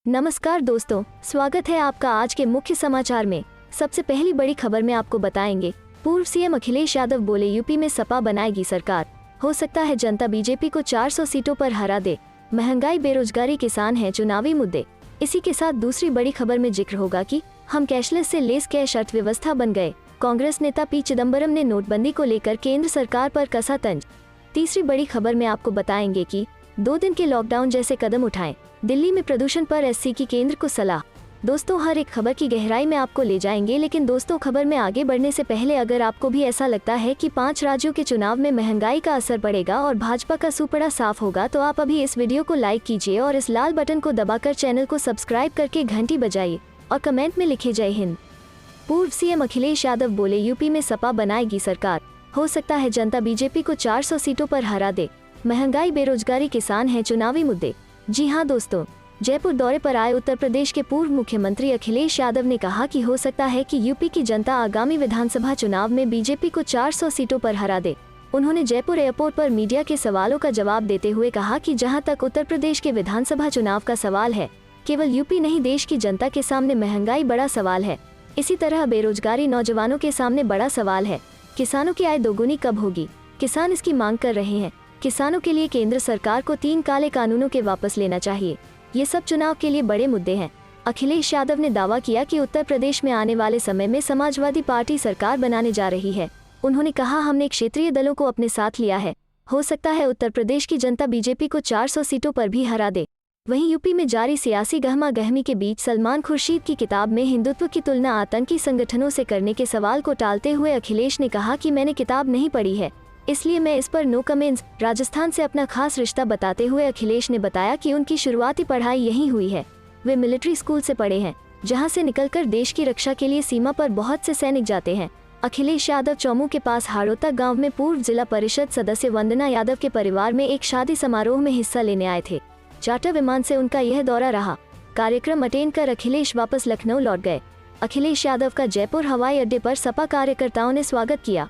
नमस्कार दोस्तों, स्वागत है आपका आज के मुख्य समाचार में। सबसे पहली बड़ी खबर में आपको बताएंगे, पूर्व सीएम अखिलेश यादव बोले यूपी में सपा बनाएगी सरकार, हो सकता है जनता बीजेपी को 400 सीटों पर हरा दे। महंगाई, बेरोजगारी, किसान हैं चुनावी मुद्दे। इसी के साथ दूसरी बड़ी खबर में जिक्र होगा कि हम कैशलेस से लेस कैश अर्थव्यवस्था बन गए। कांग्रेस नेता पी चिदम्बरम ने नोटबंदी को लेकर केंद्र सरकार पर कसा तंज। तीसरी बड़ी खबर में आपको बताएंगे कि 2 दिन के लॉकडाउन जैसे कदम उठाएं, दिल्ली में प्रदूषण पर एससी की केंद्र को सलाह। दोस्तों, हर एक खबर की गहराई में आपको ले जाएंगे, लेकिन दोस्तों खबर में आगे बढ़ने से पहले अगर आपको भी ऐसा लगता है कि 5 राज्यों के चुनाव में महंगाई का असर पड़ेगा और भाजपा का सुपड़ा साफ होगा, तो आप अभी इस वीडियो को लाइक कीजिए और इस लाल बटन को दबाकर चैनल को सब्सक्राइब करके घंटी बजाइए और कमेंट में लिखे जय हिंद। पूर्व सीएम अखिलेश यादव बोले यूपी में सपा बनाएगी सरकार, हो सकता है जनता बीजेपी को 400 सीटों पर हरा दे। महंगाई, बेरोजगारी, किसान हैं चुनावी मुद्दे। जी हां दोस्तों, जयपुर दौरे पर आए उत्तर प्रदेश के पूर्व मुख्यमंत्री अखिलेश यादव ने कहा कि हो सकता है कि यूपी की जनता आगामी विधानसभा चुनाव में बीजेपी को 400 सीटों पर हरा दे। उन्होंने जयपुर एयरपोर्ट पर मीडिया के सवालों का जवाब देते हुए कहा कि जहां तक उत्तर प्रदेश के विधानसभा चुनाव का सवाल है, केवल यूपी नहीं, देश की जनता के सामने महंगाई बड़ा सवाल है। इसी तरह बेरोजगारी नौजवानों के सामने बड़ा सवाल है। किसानों की आय दोगुनी कब होगी, किसान इसकी मांग कर रहे हैं। किसानों के लिए केंद्र सरकार को 3 काले कानूनों के वापस लेना चाहिए। ये सब चुनाव के लिए बड़े मुद्दे हैं। अखिलेश यादव ने दावा किया कि उत्तर प्रदेश में आने वाले समय में समाजवादी पार्टी सरकार बनाने जा रही है। उन्होंने कहा, हमने क्षेत्रीय दलों को अपने साथ लिया है, हो सकता है उत्तर प्रदेश की जनता बीजेपी को 400 सीटों पर भी हरा दे। वहीं यूपी में जारी सियासी गहमा गहमी के बीच सलमान खुर्शीद की किताब में हिंदुत्व की तुलना आतंकी संगठनों से करने के सवाल को टालते हुए अखिलेश ने कहा कि मैंने किताब नहीं पढ़ी है, इसलिए मैं इस पर नो कमेंट्स। राजस्थान से अपना खास रिश्ता बताते हुए अखिलेश ने बताया कि उनकी शुरुआती पढ़ाई यहीं हुई है। वे मिलिट्री स्कूल से पढ़े हैं, जहां से निकलकर देश की रक्षा के लिए सीमा पर बहुत से सैनिक जाते हैं। अखिलेश यादव चौमू के पास हाड़ौता गांव में पूर्व जिला परिषद सदस्य वंदना यादव के परिवार में एक शादी समारोह में हिस्सा लेने आए थे। चार्टर विमान से उनका यह दौरा रहा। कार्यक्रम अटेंड कर अखिलेश वापस लखनऊ लौट गए। अखिलेश यादव का जयपुर हवाई अड्डे पर सपा कार्यकर्ताओं ने स्वागत किया।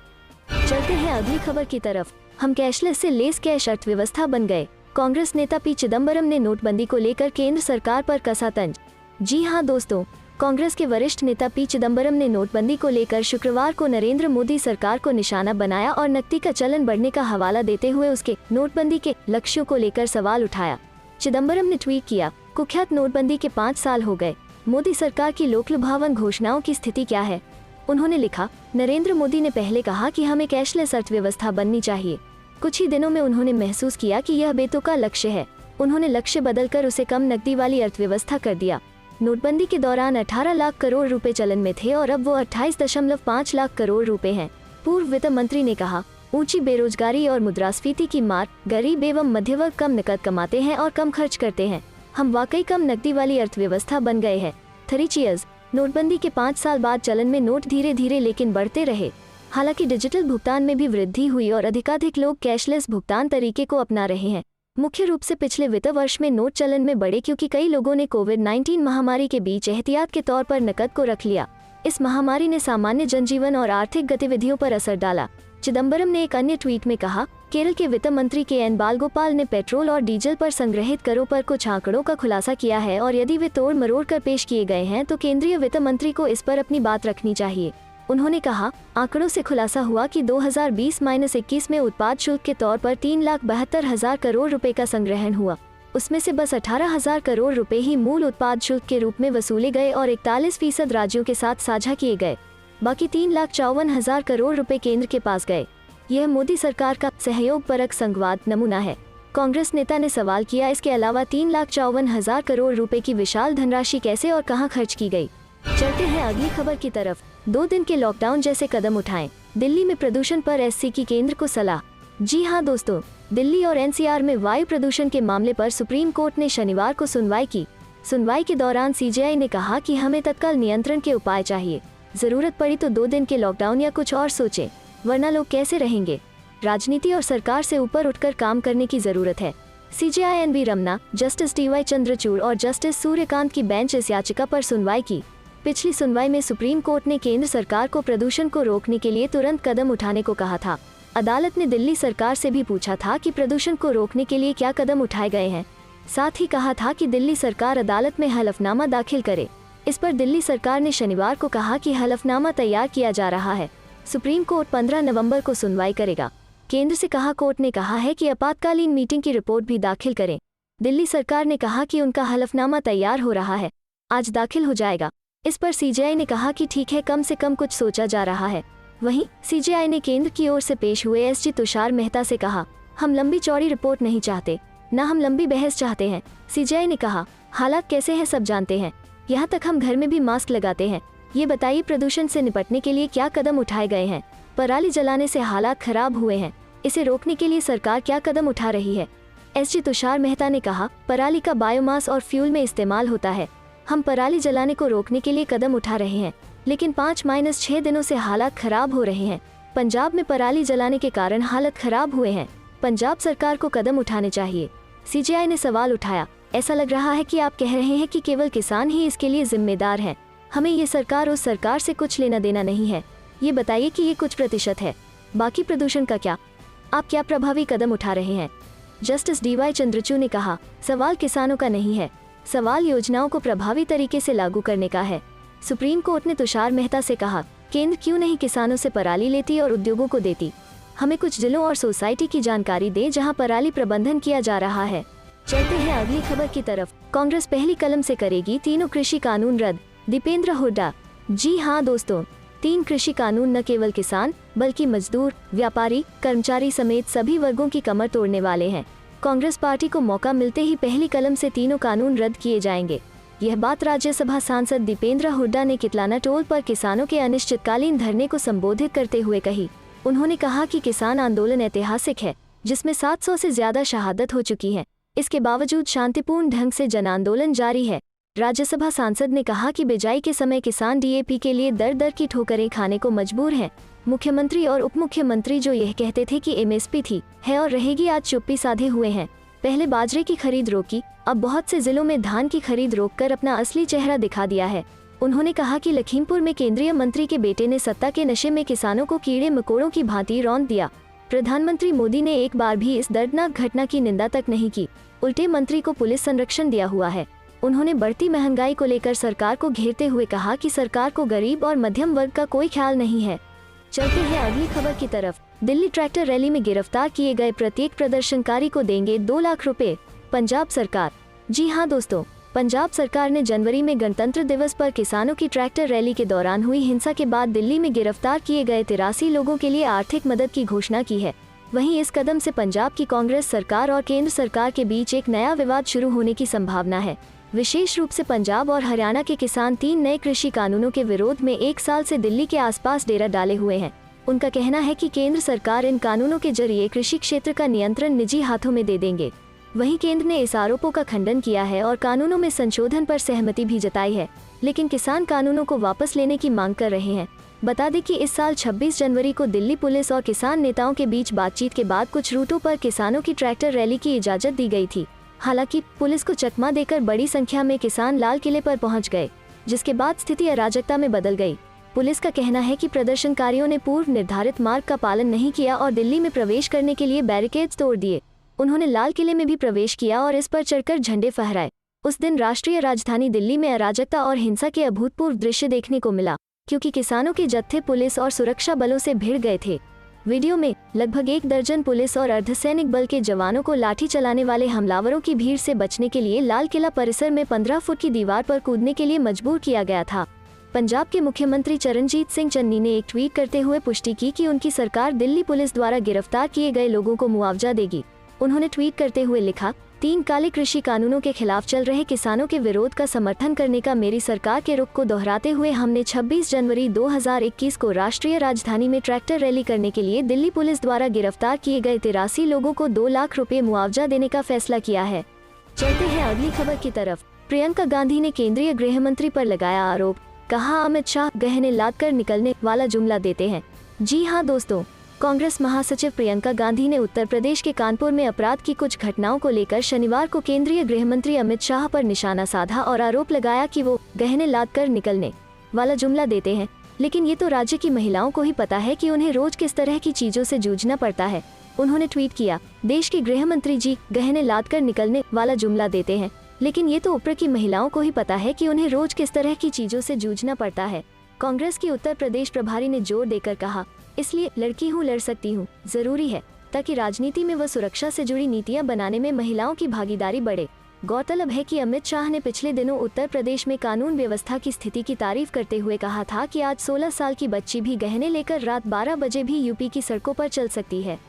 चलते हैं अगली खबर की तरफ। हम कैशलेस से लेस कैश अर्थव्यवस्था बन गए। कांग्रेस नेता पी चिदम्बरम ने नोटबंदी को लेकर केंद्र सरकार पर कसा तंज। जी हां दोस्तों, कांग्रेस के वरिष्ठ नेता पी चिदम्बरम ने नोटबंदी को लेकर शुक्रवार को नरेंद्र मोदी सरकार को निशाना बनाया और नकदी का चलन बढ़ने का हवाला देते हुए उसके नोटबंदी के लक्ष्यों को लेकर सवाल उठाया। चिदम्बरम ने ट्वीट किया, कुख्यात नोटबंदी के 5 साल हो गए, मोदी सरकार की लोकलुभावन घोषणाओं की स्थिति क्या है। उन्होंने लिखा, नरेंद्र मोदी ने पहले कहा कि हमें कैशलेस अर्थव्यवस्था बननी चाहिए। कुछ ही दिनों में उन्होंने महसूस किया कि यह बेतुका लक्ष्य है। उन्होंने लक्ष्य बदलकर उसे कम नकदी वाली अर्थव्यवस्था कर दिया। नोटबंदी के दौरान 18 लाख करोड़ रुपए चलन में थे और अब वो 28.5 लाख करोड़ रुपए हैं। पूर्व वित्त मंत्री ने कहा, ऊंची बेरोजगारी और मुद्रास्फीति की मार, गरीब एवं मध्यवर्ग कम नकद कमाते हैं और कम खर्च करते हैं। हम वाकई कम नकदी वाली अर्थव्यवस्था बन गए हैं। 3 चीयर्स। नोटबंदी के 5 साल बाद चलन में नोट धीरे धीरे लेकिन बढ़ते रहे। हालांकि डिजिटल भुगतान में भी वृद्धि हुई और अधिकाधिक लोग कैशलेस भुगतान तरीके को अपना रहे हैं। मुख्य रूप से पिछले वित्त वर्ष में नोट चलन में बढ़े क्योंकि कई लोगों ने कोविड-19 महामारी के बीच एहतियात के तौर पर नकद को रख लिया। इस महामारी ने सामान्य जनजीवन और आर्थिक गतिविधियों पर असर डाला। चिदम्बरम ने एक अन्य ट्वीट में कहा, केरल के वित्त मंत्री के एन बालगोपाल ने पेट्रोल और डीजल पर संग्रहित करों पर कुछ आंकड़ों का खुलासा किया है और यदि वे तोड़ मरोड़ कर पेश किए गए हैं तो केंद्रीय वित्त मंत्री को इस पर अपनी बात रखनी चाहिए। उन्होंने कहा, आंकड़ों से खुलासा हुआ कि 2020-21 में उत्पाद शुल्क के तौर पर 3,72,000 करोड़ रुपए का संग्रहण हुआ। उसमें से बस 18,000 करोड़ रुपए ही मूल उत्पाद शुल्क के रूप में वसूले गए और 41% राज्यों के साथ साझा किए गए। बाकी 3,54,000 करोड़ रुपए केंद्र के पास गए। यह मोदी सरकार का सहयोगपरक संघवाद नमूना है। कांग्रेस नेता ने सवाल किया, इसके अलावा 3,54,000 करोड़ रुपए की विशाल धनराशि कैसे और कहां खर्च की गई। चलते हैं अगली खबर की तरफ। 2 दिन के लॉकडाउन जैसे कदम उठाएं, दिल्ली में प्रदूषण पर एससी की केंद्र को सलाह। जी हां दोस्तों, दिल्ली और एनसीआर में वायु प्रदूषण के मामले पर सुप्रीम कोर्ट ने शनिवार को सुनवाई की। सुनवाई के दौरान सीजेआई ने कहा कि हमें तत्काल नियंत्रण के उपाय चाहिए। जरूरत पड़ी तो 2 दिन के लॉकडाउन या कुछ और सोचें, वरना लोग कैसे रहेंगे। राजनीति और सरकार से ऊपर उठकर काम करने की जरूरत है। CJI N V Ramana, justice D Y Chandrachud और जस्टिस सूर्यकांत की बेंच इस याचिका पर सुनवाई की। पिछली सुनवाई में सुप्रीम कोर्ट ने केंद्र सरकार को प्रदूषण को रोकने के लिए तुरंत कदम उठाने को कहा था। अदालत ने दिल्ली सरकार से भी पूछा था कि प्रदूषण को रोकने के लिए क्या कदम उठाए गए हैं। साथ ही कहा था कि दिल्ली सरकार अदालत में हलफनामा दाखिल करे। इस पर दिल्ली सरकार ने शनिवार को कहा कि हलफनामा तैयार किया जा रहा है। सुप्रीम कोर्ट 15 नवंबर को सुनवाई करेगा। केंद्र से कहा कोर्ट ने कहा है कि आपातकालीन मीटिंग की रिपोर्ट भी दाखिल करें। दिल्ली सरकार ने कहा कि उनका हलफनामा तैयार हो रहा है, आज दाखिल हो जाएगा। इस पर सीजेआई ने कहा कि ठीक है, कम से कम कुछ सोचा जा रहा है। वहीं सीजेआई ने केंद्र की ओर से पेश हुए एसजी तुषार मेहता से कहा, हम लंबी चौड़ी रिपोर्ट नहीं चाहते, न हम लंबी बहस चाहते हैं। सीजेआई ने कहा, हालात कैसे हैं सब जानते हैं, यहाँ तक हम घर में भी मास्क लगाते हैं। ये बताइए प्रदूषण से निपटने के लिए क्या कदम उठाए गए हैं। पराली जलाने से हालात खराब हुए हैं, इसे रोकने के लिए सरकार क्या कदम उठा रही है। एसजी तुषार मेहता ने कहा, पराली का बायोमास और फ्यूल में इस्तेमाल होता है। हम पराली जलाने को रोकने के लिए कदम उठा रहे हैं, लेकिन 5-6 दिनों से हालात खराब हो रहे हैं। पंजाब में पराली जलाने के कारण हालत खराब हुए हैं। पंजाब सरकार को कदम उठाने चाहिए। सीजेआई ने सवाल उठाया, ऐसा लग रहा है कि आप कह रहे हैं कि केवल किसान ही इसके लिए जिम्मेदार हैं। हमें ये सरकार उस सरकार से कुछ लेना देना नहीं है। ये बताइए कि ये कुछ प्रतिशत है, बाकी प्रदूषण का क्या? आप क्या प्रभावी कदम उठा रहे हैं? जस्टिस डीवाई चंद्रचूड़ ने कहा, सवाल किसानों का नहीं है, सवाल योजनाओं को प्रभावी तरीके से लागू करने का है। सुप्रीम कोर्ट ने तुषार मेहता से कहा, केंद्र क्यों नहीं किसानों से पराली लेती और उद्योगों को देती? हमें कुछ जिलों और सोसाइटी की जानकारी दे जहां पराली प्रबंधन किया जा रहा है। चलते हैं अगली खबर की तरफ। कांग्रेस पहली कलम से करेगी तीनों कृषि कानून रद्द, दीपेंद्र हुड्डा। जी हाँ दोस्तों, 3 कृषि कानून न केवल किसान बल्कि मजदूर, व्यापारी, कर्मचारी समेत सभी वर्गों की कमर तोड़ने वाले हैं। कांग्रेस पार्टी को मौका मिलते ही पहली कलम से तीनों कानून रद्द किए जाएंगे। यह बात राज्यसभा सांसद दीपेंद्र हुड्डा ने कितलाना टोल पर किसानों के अनिश्चितकालीन धरने को संबोधित करते हुए कही। उन्होंने कहा कि किसान आंदोलन ऐतिहासिक है, जिसमें 700 से ज्यादा शहादत हो चुकी है। इसके बावजूद शांतिपूर्ण ढंग से जन आंदोलन जारी है। राज्यसभा सांसद ने कहा कि बिजाई के समय किसान डीएपी के लिए दर दर की ठोकरें खाने को मजबूर हैं। मुख्यमंत्री और उप मुख्यमंत्री जो यह कहते थे कि एमएसपी थी, है और रहेगी, आज चुप्पी साधे हुए हैं। पहले बाजरे की खरीद रोकी, अब बहुत से जिलों में धान की खरीद रोककर अपना असली चेहरा दिखा दिया है। उन्होंने कहा कि लखीमपुर में केंद्रीय मंत्री के बेटे ने सत्ता के नशे में किसानों को कीड़े मकोड़ों की भांति रौंद दिया। प्रधानमंत्री मोदी ने एक बार भी इस दर्दनाक घटना की निंदा तक नहीं की, उल्टे मंत्री को पुलिस संरक्षण दिया हुआ है। उन्होंने बढ़ती महंगाई को लेकर सरकार को घेरते हुए कहा कि सरकार को गरीब और मध्यम वर्ग का कोई ख्याल नहीं है। चलते हैं अगली खबर की तरफ। दिल्ली ट्रैक्टर रैली में गिरफ्तार किए गए प्रत्येक प्रदर्शनकारी को देंगे 2 लाख रुपए, पंजाब सरकार। जी हाँ दोस्तों, पंजाब सरकार ने जनवरी में गणतंत्र दिवस पर किसानों की ट्रैक्टर रैली के दौरान हुई हिंसा के बाद दिल्ली में गिरफ्तार किए गए 83 लोगों के लिए आर्थिक मदद की घोषणा की है। वहीं इस कदम से पंजाब की कांग्रेस सरकार और केंद्र सरकार के बीच एक नया विवाद शुरू होने की संभावना है। विशेष रूप से पंजाब और हरियाणा के किसान 3 नए कृषि कानूनों के विरोध में 1 साल से दिल्ली के आसपास डेरा डाले हुए हैं। उनका कहना है कि केंद्र सरकार इन कानूनों के जरिए कृषि क्षेत्र का नियंत्रण निजी हाथों में दे देंगे। वहीं केंद्र ने इस आरोपों का खंडन किया है और कानूनों में संशोधन पर सहमति भी जताई है, लेकिन किसान कानूनों को वापस लेने की मांग कर रहे हैं। बता दें कि इस साल 26 जनवरी को दिल्ली पुलिस और किसान नेताओं के बीच बातचीत के बाद कुछ रूटों पर किसानों की ट्रैक्टर रैली की इजाजत दी गई थी। हालांकि पुलिस को चकमा देकर बड़ी संख्या में किसान लाल किले पर पहुंच गए, जिसके बाद स्थिति अराजकता में बदल गई। पुलिस का कहना है कि प्रदर्शनकारियों ने पूर्व निर्धारित मार्ग का पालन नहीं किया और दिल्ली में प्रवेश करने के लिए बैरिकेड्स तोड़ दिए। उन्होंने लाल किले में भी प्रवेश किया और इस पर चढ़कर झंडे फहराए। उस दिन राष्ट्रीय राजधानी दिल्ली में अराजकता और हिंसा के अभूतपूर्व दृश्य देखने को मिला, क्योंकि किसानों के जत्थे पुलिस और सुरक्षा बलों से भिड़ गए थे। वीडियो में लगभग 1 दर्जन पुलिस और अर्धसैनिक बल के जवानों को लाठी चलाने वाले हमलावरों की भीड़ से बचने के लिए लाल किला परिसर में 15 फुट की दीवार पर कूदने के लिए मजबूर किया गया था। पंजाब के मुख्यमंत्री चरणजीत सिंह चन्नी ने एक ट्वीट करते हुए पुष्टि की कि उनकी सरकार दिल्ली पुलिस द्वारा गिरफ्तार किए गए लोगों को मुआवजा देगी। उन्होंने ट्वीट करते हुए लिखा, 3 काले कृषि कानूनों के खिलाफ चल रहे किसानों के विरोध का समर्थन करने का मेरी सरकार के रुख को दोहराते हुए हमने 26 जनवरी 2021 को राष्ट्रीय राजधानी में ट्रैक्टर रैली करने के लिए दिल्ली पुलिस द्वारा गिरफ्तार किए गए 83 लोगों को 2 लाख रुपए मुआवजा देने का फैसला किया है। चलते हैं अगली खबर की तरफ। प्रियंका गांधी ने केंद्रीय गृह मंत्री पर लगाया आरोप, कहा अमित शाह गहने लाद कर निकलने वाला जुमला देते हैं। जी हाँ दोस्तों, कांग्रेस महासचिव प्रियंका गांधी ने उत्तर प्रदेश के कानपुर में अपराध की कुछ घटनाओं को लेकर शनिवार को केंद्रीय गृह मंत्री अमित शाह पर निशाना साधा और आरोप लगाया कि वो गहने लाद कर निकलने वाला जुमला देते हैं। लेकिन ये तो राज्य की महिलाओं को ही पता है कि उन्हें रोज किस तरह की चीजों से जूझना पड़ता है। उन्होंने ट्वीट किया, देश के गृह मंत्री जी गहने लाद कर निकलने वाला जुमला देते हैं, लेकिन ये तो ऊपर की महिलाओं को ही पता है कि उन्हें रोज किस तरह की चीजों से जूझना पड़ता है। कांग्रेस की उत्तर प्रदेश प्रभारी ने जोर देकर कहा, इसलिए लड़की हूँ, लड़ सकती हूँ, जरूरी है ताकि राजनीति में व सुरक्षा से जुड़ी नीतियां बनाने में महिलाओं की भागीदारी बढ़े। गौरतलब है कि अमित शाह ने पिछले दिनों उत्तर प्रदेश में कानून व्यवस्था की स्थिति की तारीफ करते हुए कहा था कि आज 16 साल की बच्ची भी गहने लेकर रात 12 बजे भी यूपी की सड़कों पर चल सकती है।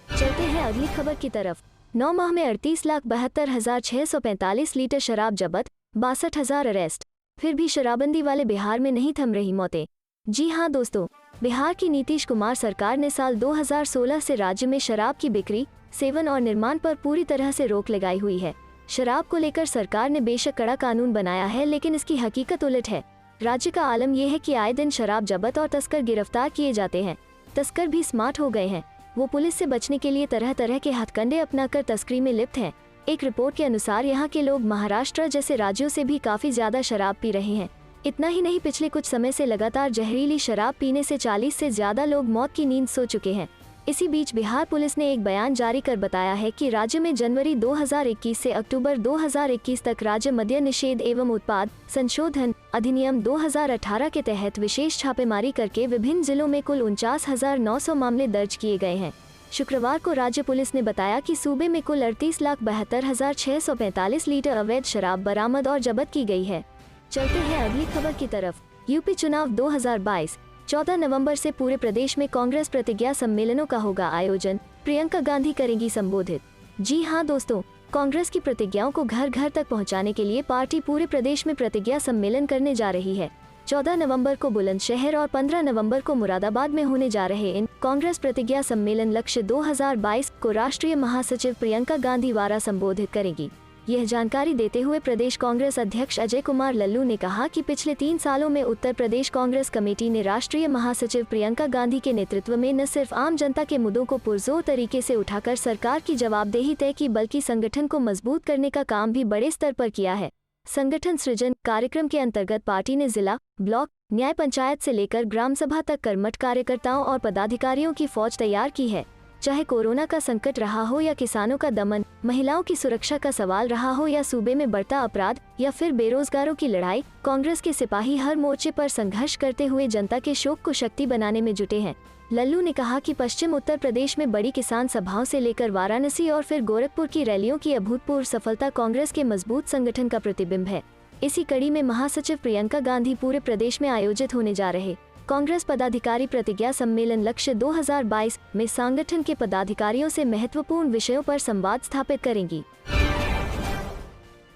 चलते हैं अगली खबर की तरफ। 9 माह में 38,72,645 लीटर शराब जब्त, 62,000 अरेस्ट। फिर भी शराबबंदी वाले बिहार में नहीं थम रही मौतें। जी हाँ दोस्तों, बिहार की नीतीश कुमार सरकार ने साल 2016 से राज्य में शराब की बिक्री, सेवन और निर्माण पर पूरी तरह से रोक लगाई हुई है। शराब को लेकर सरकार ने बेशक कड़ा कानून बनाया है, लेकिन इसकी हकीकत उलट है। राज्य का आलम यह है कि आए दिन शराब जब्त और तस्कर गिरफ्तार किए जाते हैं। तस्कर भी स्मार्ट हो गए हैं, वो पुलिस से बचने के लिए तरह तरह के हथकंडे अपनाकर तस्करी में लिप्त हैं। एक रिपोर्ट के अनुसार यहाँ के लोग महाराष्ट्र जैसे राज्यों से भी काफी ज्यादा शराब पी रहे हैं। इतना ही नहीं, पिछले कुछ समय से लगातार जहरीली शराब पीने से 40 से ज्यादा लोग मौत की नींद सो चुके हैं। इसी बीच बिहार पुलिस ने एक बयान जारी कर बताया है कि राज्य में जनवरी 2021 से अक्टूबर 2021 तक राज्य मद्य निषेध एवं उत्पाद संशोधन अधिनियम 2018 के तहत विशेष छापेमारी करके विभिन्न जिलों में कुल 49,900 मामले दर्ज किए गए हैं। शुक्रवार को राज्य पुलिस ने बताया कि सूबे में कुल 38,72,645 लीटर अवैध शराब बरामद और जब्त की गई है। चलते हैं अगली खबर की तरफ। यूपी चुनाव 2022, 14 नवंबर से पूरे प्रदेश में कांग्रेस प्रतिज्ञा सम्मेलनों का होगा आयोजन, प्रियंका गांधी करेंगी संबोधित। जी हां दोस्तों, कांग्रेस की प्रतिज्ञाओं को घर घर तक पहुंचाने के लिए पार्टी पूरे प्रदेश में प्रतिज्ञा सम्मेलन करने जा रही है। 14 नवंबर को बुलंदशहर और 15 नवंबर को मुरादाबाद में होने जा रहे इन कांग्रेस प्रतिज्ञा सम्मेलन लक्ष्य 2022 को राष्ट्रीय महासचिव प्रियंका गांधी द्वारा संबोधित करेगी। यह जानकारी देते हुए प्रदेश कांग्रेस अध्यक्ष अजय कुमार लल्लू ने कहा कि पिछले 3 सालों में उत्तर प्रदेश कांग्रेस कमेटी ने राष्ट्रीय महासचिव प्रियंका गांधी के नेतृत्व में न सिर्फ आम जनता के मुद्दों को पुरजोर तरीके से उठाकर सरकार की जवाबदेही तय की, बल्कि संगठन को मजबूत करने का काम भी बड़े स्तर पर किया है। संगठन सृजन कार्यक्रम के अंतर्गत पार्टी ने जिला, ब्लॉक, न्याय पंचायत से लेकर ग्राम सभा तक कर्मठ कार्यकर्ताओं और पदाधिकारियों की फौज तैयार की है। चाहे कोरोना का संकट रहा हो या किसानों का दमन, महिलाओं की सुरक्षा का सवाल रहा हो या सूबे में बढ़ता अपराध या फिर बेरोजगारों की लड़ाई, कांग्रेस के सिपाही हर मोर्चे पर संघर्ष करते हुए जनता के शोक को शक्ति बनाने में जुटे हैं। लल्लू ने कहा कि पश्चिम उत्तर प्रदेश में बड़ी किसान सभाओं से लेकर वाराणसी और फिर गोरखपुर की रैलियों की अभूतपूर्व सफलता कांग्रेस के मजबूत संगठन का प्रतिबिंब है। इसी कड़ी में महासचिव प्रियंका गांधी पूरे प्रदेश में आयोजित होने जा रहे कांग्रेस पदाधिकारी प्रतिज्ञा सम्मेलन लक्ष्य 2022 में संगठन के पदाधिकारियों से महत्वपूर्ण विषयों पर संवाद स्थापित करेंगी।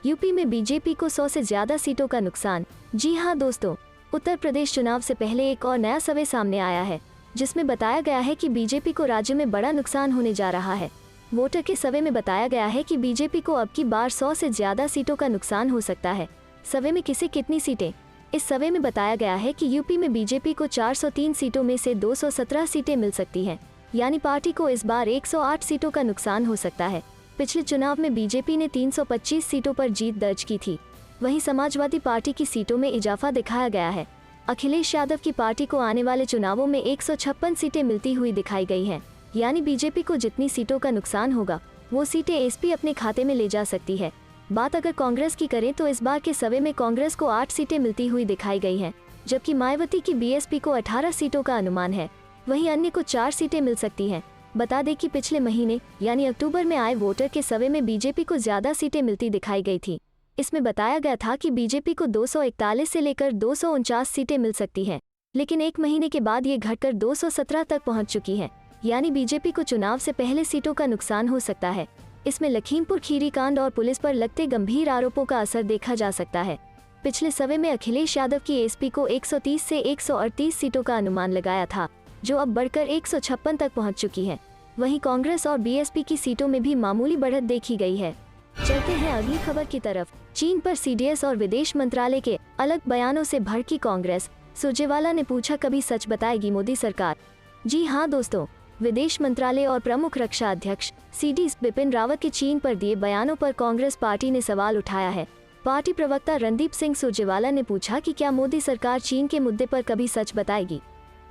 यूपी में बीजेपी को 100 से ज्यादा सीटों का नुकसान। जी हां दोस्तों, उत्तर प्रदेश चुनाव से पहले एक और नया सर्वे सामने आया है, जिसमें बताया गया है कि बीजेपी को राज्य में बड़ा नुकसान होने जा रहा है। वोटर के सर्वे में बताया गया है कि बीजेपी को अब की बार 100 से ज्यादा सीटों का नुकसान हो सकता है। सर्वे में किसे कितनी सीटें? इस सर्वे में बताया गया है कि यूपी में बीजेपी को 403 सीटों में से 217 सीटें मिल सकती हैं, यानी पार्टी को इस बार 108 सीटों का नुकसान हो सकता है। पिछले चुनाव में बीजेपी ने 325 सीटों पर जीत दर्ज की थी। वहीं समाजवादी पार्टी की सीटों में इजाफा दिखाया गया है। अखिलेश यादव की पार्टी को आने वाले चुनावों में 156 सीटें मिलती हुई दिखाई गई हैं, यानी बीजेपी को जितनी सीटों का नुकसान होगा वो सीटें एसपी अपने खाते में ले जा सकती है। बात अगर कांग्रेस की करें तो इस बार के सर्वे में कांग्रेस को 8 सीटें मिलती हुई दिखाई गई हैं, जबकि मायावती की बीएसपी को 18 सीटों का अनुमान है। वहीं अन्य को 4 सीटें मिल सकती हैं। बता दें कि पिछले महीने यानी अक्टूबर में आए वोटर के सर्वे में बीजेपी को ज्यादा सीटें मिलती दिखाई गई थी। इसमें बताया गया था कि बीजेपी को 241 से लेकर 249 सीटें मिल सकती हैं, लेकिन एक महीने के बाद ये घटकर 217 तक पहुंच चुकी हैं, यानी बीजेपी को चुनाव से पहले सीटों का नुकसान हो सकता है। इसमें लखीमपुर खीरी कांड और पुलिस पर लगते गंभीर आरोपों का असर देखा जा सकता है। पिछले सर्वे में अखिलेश यादव की एसपी को 130 से 138 सीटों का अनुमान लगाया था, जो अब बढ़कर 156 तक पहुंच चुकी है। वहीं कांग्रेस और बीएसपी की सीटों में भी मामूली बढ़त देखी गई है। चलते हैं अगली खबर की तरफ। चीन पर सीडीएस और विदेश मंत्रालय के अलग बयानों से भड़की कांग्रेस, सुरजेवाला ने पूछा कभी सच बताएगी मोदी सरकार। जी हां दोस्तों, विदेश मंत्रालय और प्रमुख रक्षा अध्यक्ष सीडीएस बिपिन रावत के चीन पर दिए बयानों पर कांग्रेस पार्टी ने सवाल उठाया है। पार्टी प्रवक्ता रणदीप सिंह सुरजेवाला ने पूछा कि क्या मोदी सरकार चीन के मुद्दे पर कभी सच बताएगी।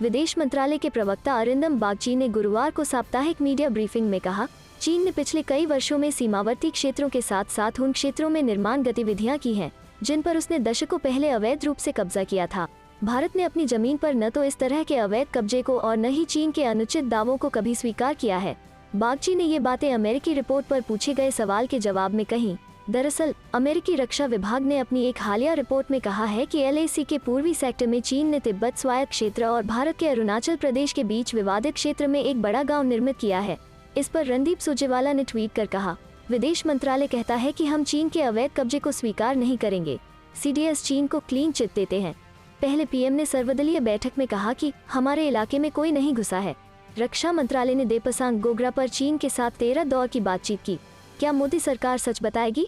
विदेश मंत्रालय के प्रवक्ता अरिंदम बागची ने गुरुवार को साप्ताहिक मीडिया ब्रीफिंग में कहा, चीन ने पिछले कई वर्षों में सीमावर्ती क्षेत्रों के साथ साथ उन क्षेत्रों में निर्माण गतिविधियां की हैं, जिन पर उसने दशकों पहले अवैध रूप से कब्जा किया था। भारत ने अपनी जमीन पर न तो इस तरह के अवैध कब्जे को और न ही चीन के अनुचित दावों को कभी स्वीकार किया है। बागची ने ये बातें अमेरिकी रिपोर्ट पर पूछे गए सवाल के जवाब में कही। दरअसल अमेरिकी रक्षा विभाग ने अपनी एक हालिया रिपोर्ट में कहा है कि LAC के पूर्वी सेक्टर में चीन ने तिब्बत स्वायत्त क्षेत्र और भारत के अरुणाचल प्रदेश के बीच विवादित क्षेत्र में एक बड़ा गाँव निर्मित किया है। इस पर रणदीप सुरजेवाला ने ट्वीट कर कहा, विदेश मंत्रालय कहता है कि हम चीन के अवैध कब्जे को स्वीकार नहीं करेंगे। CDS चीन को क्लीन चिट देते हैं। पहले PM ने सर्वदलीय बैठक में कहा कि हमारे इलाके में कोई नहीं घुसा है। रक्षा मंत्रालय ने देपसांग गोगरा पर चीन के साथ 13 दौर की बातचीत की। क्या मोदी सरकार सच बताएगी?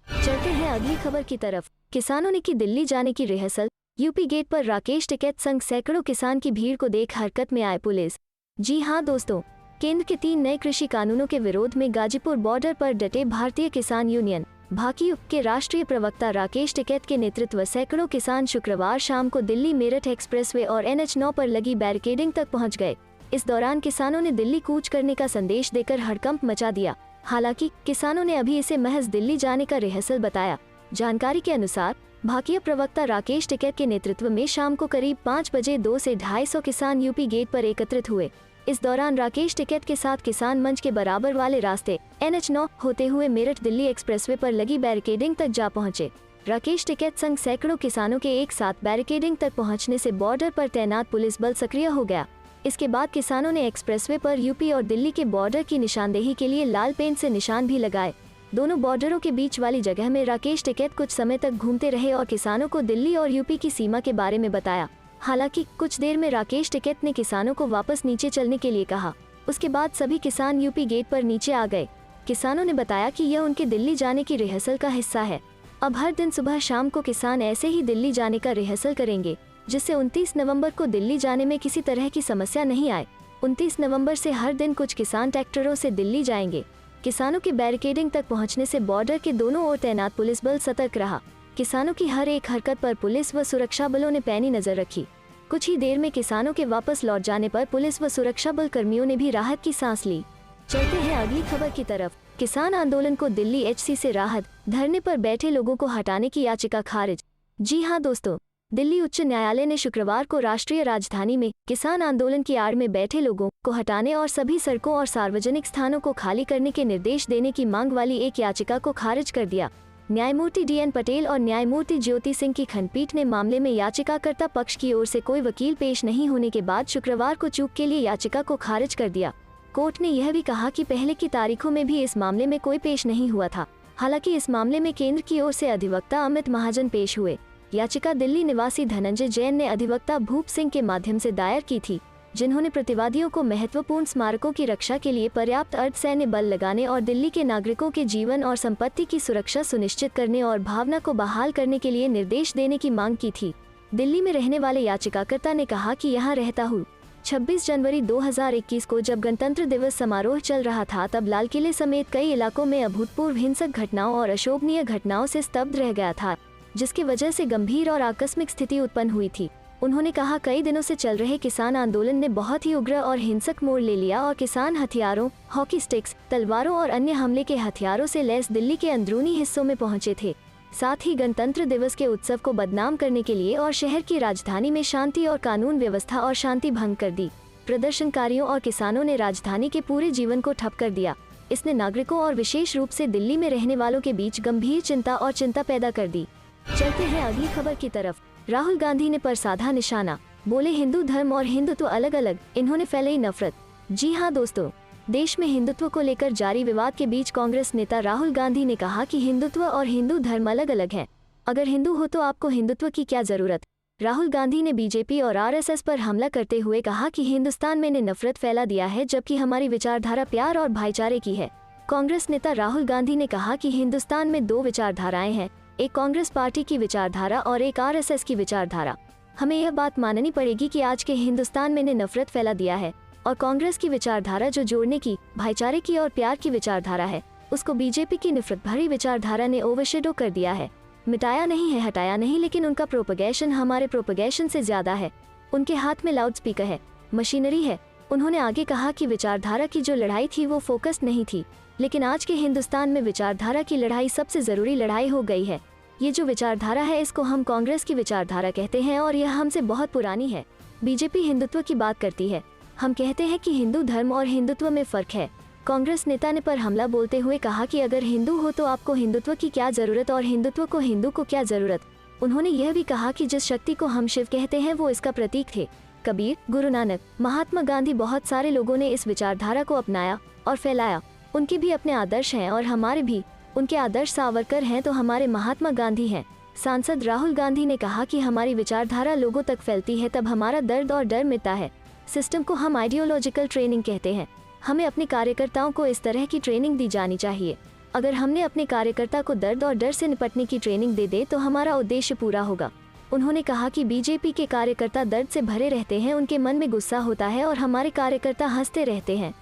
चलते हैं अगली खबर की तरफ। किसानों ने की दिल्ली जाने की रिहर्सल। यूपी गेट पर राकेश टिकैत संग सैकड़ों किसान की भीड़ को देख हरकत में आए पुलिस। जी हाँ दोस्तों, केंद्र के 3 नए कृषि कानूनों के विरोध में गाजीपुर बॉर्डर पर डटे भारतीय किसान यूनियन भाकियू के राष्ट्रीय प्रवक्ता राकेश टिकैत के नेतृत्व सैकड़ों किसान शुक्रवार शाम को दिल्ली मेरठ एक्सप्रेसवे और NH9 पर लगी बैरिकेडिंग तक पहुंच गए। इस दौरान किसानों ने दिल्ली कूच करने का संदेश देकर हड़कंप मचा दिया। हालांकि किसानों ने अभी इसे महज दिल्ली जाने का रिहर्सल बताया। जानकारी के अनुसार भाकियू प्रवक्ता राकेश टिकैत के नेतृत्व में शाम को करीब 5 बजे 200 से 250 किसान यूपी गेट पर एकत्रित हुए। इस दौरान राकेश टिकैत के साथ किसान मंच के बराबर वाले रास्ते NH9 होते हुए मेरठ दिल्ली एक्सप्रेसवे पर लगी बैरिकेडिंग तक जा पहुंचे। राकेश टिकैत संग सैकड़ों किसानों के एक साथ बैरिकेडिंग तक पहुंचने से बॉर्डर पर तैनात पुलिस बल सक्रिय हो गया। इसके बाद किसानों ने एक्सप्रेसवे पर यूपी और दिल्ली के बॉर्डर की निशानदेही के लिए लाल पेंट से निशान भी लगाए। दोनों बॉर्डरों के बीच वाली जगह में राकेश टिकैत कुछ समय तक घूमते रहे और किसानों को दिल्ली और यूपी की सीमा के बारे में बताया। हालांकि कुछ देर में राकेश टिकैत ने किसानों को वापस नीचे चलने के लिए कहा। उसके बाद सभी किसान यूपी गेट पर नीचे आ गए। किसानों ने बताया कि यह उनके दिल्ली जाने की रिहर्सल का हिस्सा है। अब हर दिन सुबह शाम को किसान ऐसे ही दिल्ली जाने का रिहर्सल करेंगे, जिससे 29 नवंबर को दिल्ली जाने में किसी तरह की समस्या नहीं आए। 29 नवंबर से हर दिन कुछ किसान ट्रैक्टरों से दिल्ली जाएंगे। किसानों की बैरिकेडिंग तक पहुंचने से बॉर्डर के दोनों ओर तैनात पुलिस बल सतर्क रहा। किसानों की हर एक हरकत पर पुलिस व सुरक्षा बलों ने पैनी नजर रखी। कुछ ही देर में किसानों के वापस लौट जाने पर पुलिस व सुरक्षा बल कर्मियों ने भी राहत की सांस ली। चलते हैं अगली खबर की तरफ। किसान आंदोलन को दिल्ली HC से राहत, धरने पर बैठे लोगों को हटाने की याचिका खारिज। जी हां दोस्तों, दिल्ली उच्च न्यायालय ने शुक्रवार को राष्ट्रीय राजधानी में किसान आंदोलन की आड़ में बैठे लोगों को हटाने और सभी सड़कों और सार्वजनिक स्थानों को खाली करने के निर्देश देने की मांग वाली एक याचिका को खारिज कर दिया। न्यायमूर्ति DN पटेल और न्यायमूर्ति ज्योति सिंह की खंडपीठ ने मामले में याचिकाकर्ता पक्ष की ओर से कोई वकील पेश नहीं होने के बाद शुक्रवार को चूक के लिए याचिका को खारिज कर दिया। कोर्ट ने यह भी कहा कि पहले की तारीखों में भी इस मामले में कोई पेश नहीं हुआ था। हालांकि इस मामले में केंद्र की ओर से अधिवक्ता अमित महाजन पेश हुए। याचिका दिल्ली निवासी धनंजय जैन ने अधिवक्ता भूप सिंह के माध्यम से दायर की थी, जिन्होंने प्रतिवादियों को महत्वपूर्ण स्मारकों की रक्षा के लिए पर्याप्त अर्धसैन्य बल लगाने और दिल्ली के नागरिकों के जीवन और संपत्ति की सुरक्षा सुनिश्चित करने और भावना को बहाल करने के लिए निर्देश देने की मांग की थी। दिल्ली में रहने वाले याचिकाकर्ता ने कहा कि यहाँ रहता हूँ। 26 जनवरी 2021 को जब गणतंत्र दिवस समारोह चल रहा था, तब लाल किले समेत कई इलाकों में अभूतपूर्व हिंसक घटनाओं और अशोभनीय घटनाओं से स्तब्ध रह गया था, जिसकी वजह से गंभीर और आकस्मिक स्थिति उत्पन्न हुई थी। उन्होंने कहा, कई दिनों से चल रहे किसान आंदोलन ने बहुत ही उग्र और हिंसक मोड़ ले लिया और किसान हथियारों, हॉकी स्टिक्स, तलवारों और अन्य हमले के हथियारों से लैस दिल्ली के अंदरूनी हिस्सों में पहुंचे थे। साथ ही गणतंत्र दिवस के उत्सव को बदनाम करने के लिए और शहर की राजधानी में शांति और कानून व्यवस्था और शांति भंग कर दी। प्रदर्शनकारियों और किसानों ने राजधानी के पूरे जीवन को ठप कर दिया। इसने नागरिकों और विशेष रूप से दिल्ली में रहने वालों के बीच गंभीर चिंता पैदा कर दी। चलते हैं अगली खबर की तरफ। राहुल गांधी ने पर साधा निशाना, बोले हिंदू धर्म और हिंदुत्व अलग अलग, इन्होंने फैलाई नफरत। जी हां दोस्तों, देश में हिंदुत्व को लेकर जारी विवाद के बीच कांग्रेस नेता राहुल गांधी ने कहा कि हिंदुत्व और हिंदू धर्म अलग अलग हैं। अगर हिंदू हो तो आपको हिंदुत्व की क्या जरूरत। राहुल गांधी ने बीजेपी और RSS पर हमला करते हुए कहा कि हिंदुस्तान में ने नफरत फैला दिया है, जबकि हमारी विचारधारा प्यार और भाईचारे की है। कांग्रेस नेता राहुल गांधी ने कहा कि हिंदुस्तान में 2 विचारधाराएं हैं, एक कांग्रेस पार्टी की विचारधारा और एक RSS की विचारधारा। हमें यह बात माननी पड़ेगी कि आज के हिंदुस्तान में ने नफरत फैला दिया है और कांग्रेस की विचारधारा जो जोड़ने की, भाईचारे की और प्यार की विचारधारा है, उसको बीजेपी की नफरत भरी विचारधारा ने ओवरशेडो कर दिया है। मिटाया नहीं है, हटाया नहीं, लेकिन उनका प्रोपगेशन हमारे प्रोपगेशन से ज्यादा है। उनके हाथ में लाउड स्पीकर है, मशीनरी है। उन्होंने आगे कहा कि विचारधारा की जो लड़ाई थी वो फोकस नहीं थी, लेकिन आज के हिंदुस्तान में विचारधारा की लड़ाई सबसे जरूरी लड़ाई हो गई है। ये जो विचारधारा है इसको हम कांग्रेस की विचारधारा कहते हैं और यह हमसे बहुत पुरानी है। बीजेपी हिंदुत्व की बात करती है, हम कहते हैं कि हिंदू धर्म और हिंदुत्व में फर्क है। कांग्रेस नेता ने पर हमला बोलते हुए कहा कि अगर हिंदू हो तो आपको हिंदुत्व की क्या जरूरत और हिंदुत्व को हिंदू को क्या जरूरत। उन्होंने यह भी कहा कि जिस शक्ति को हम शिव कहते हैं वो इसका प्रतीक थे। कबीर, गुरु नानक, महात्मा गांधी, बहुत सारे लोगों ने इस विचारधारा को अपनाया और फैलाया। उनके भी अपने आदर्श हैं और हमारे भी। उनके आदर्श सावरकर हैं तो हमारे महात्मा गांधी हैं। सांसद राहुल गांधी ने कहा कि हमारी विचारधारा लोगों तक फैलती है तब हमारा दर्द और डर मिटता है। सिस्टम को हम आइडियोलॉजिकल ट्रेनिंग कहते हैं। हमें अपने कार्यकर्ताओं को इस तरह की ट्रेनिंग दी जानी चाहिए। अगर हमने अपने कार्यकर्ता को दर्द और डर से निपटने की ट्रेनिंग दे दे तो हमारा उद्देश्य पूरा होगा। उन्होंने कहा कि बीजेपी के कार्यकर्ता दर्द से भरे रहते हैं, उनके मन में गुस्सा होता है और हमारे कार्यकर्ता हंसते रहते हैं।